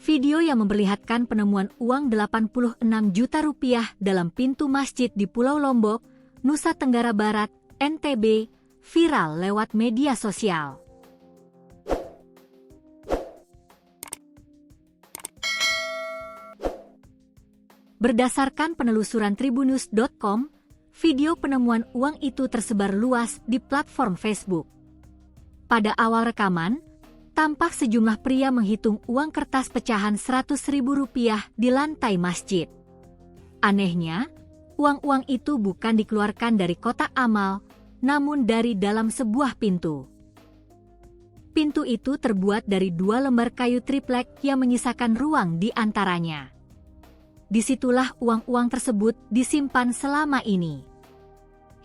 Video yang memperlihatkan penemuan uang 86 juta rupiah dalam pintu masjid di Pulau Lombok, Nusa Tenggara Barat, NTB, viral lewat media sosial. Berdasarkan penelusuran tribunnews.com, video penemuan uang itu tersebar luas di platform Facebook. Pada awal rekaman, tampak sejumlah pria menghitung uang kertas pecahan Rp100.000 di lantai masjid. Anehnya, uang-uang itu bukan dikeluarkan dari kotak amal, namun dari dalam sebuah pintu. Pintu itu terbuat dari 2 lembar kayu triplek yang menyisakan ruang di antaranya. Disitulah uang-uang tersebut disimpan selama ini.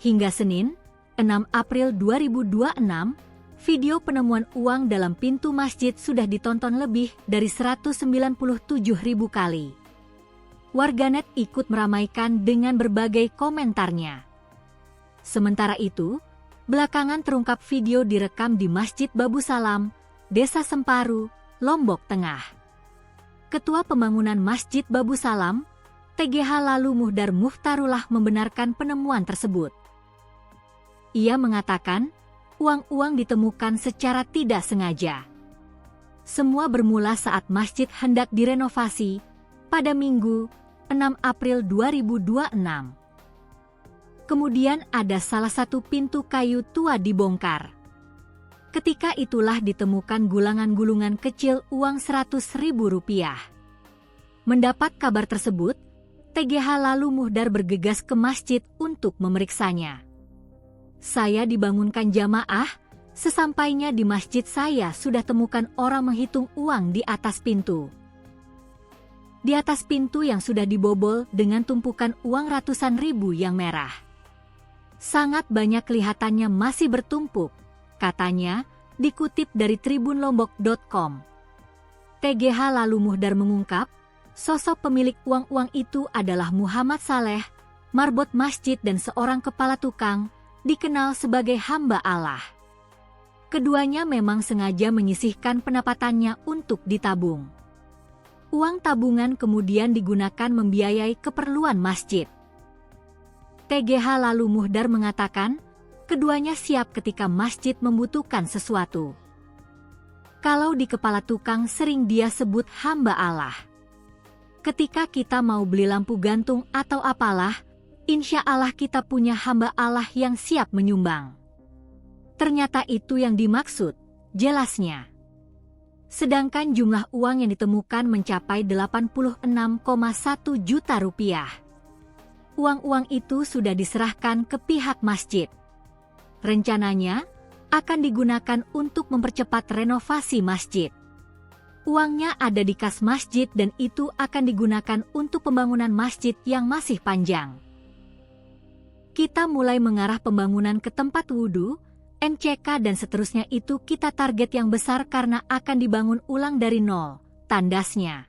Hingga Senin, 6 April 2026, video penemuan uang dalam pintu masjid sudah ditonton lebih dari 197.000 kali. Warganet ikut meramaikan dengan berbagai komentarnya. Sementara itu, belakangan terungkap video direkam di Masjid Babu Salam, Desa Semparu, Lombok Tengah. Ketua Pembangunan Masjid Babu Salam, TGH Lalu Muhdar Muhtarullah membenarkan penemuan tersebut. Ia mengatakan, uang-uang ditemukan secara tidak sengaja. Semua bermula saat masjid hendak direnovasi pada Minggu, 6 April 2026. Kemudian ada salah satu pintu kayu tua dibongkar. Ketika itulah ditemukan gulangan-gulungan kecil uang Rp100.000. Mendapat kabar tersebut, TGH Lalu Muhdar bergegas ke masjid untuk memeriksanya. Saya dibangunkan jamaah, sesampainya di masjid saya sudah temukan orang menghitung uang di atas pintu. Di atas pintu yang sudah dibobol dengan tumpukan uang ratusan ribu yang merah. Sangat banyak kelihatannya masih bertumpuk, katanya, dikutip dari tribunlombok.com. TGH Lalu Muhdar mengungkap, sosok pemilik uang-uang itu adalah Muhammad Saleh, marbot masjid dan seorang kepala tukang, dikenal sebagai hamba Allah. Keduanya memang sengaja menyisihkan pendapatannya untuk ditabung. Uang tabungan kemudian digunakan membiayai keperluan masjid. TGH Lalu Muhdar mengatakan, keduanya siap ketika masjid membutuhkan sesuatu. Kalau di kepala tukang sering dia sebut hamba Allah. Ketika kita mau beli lampu gantung atau apalah, insya Allah kita punya hamba Allah yang siap menyumbang. Ternyata itu yang dimaksud, jelasnya. Sedangkan jumlah uang yang ditemukan mencapai 86,1 juta rupiah. Uang-uang itu sudah diserahkan ke pihak masjid. Rencananya akan digunakan untuk mempercepat renovasi masjid. Uangnya ada di kas masjid dan itu akan digunakan untuk pembangunan masjid yang masih panjang. Kita mulai mengarah pembangunan ke tempat wudhu, MCK dan seterusnya itu kita target yang besar karena akan dibangun ulang dari nol, tandasnya.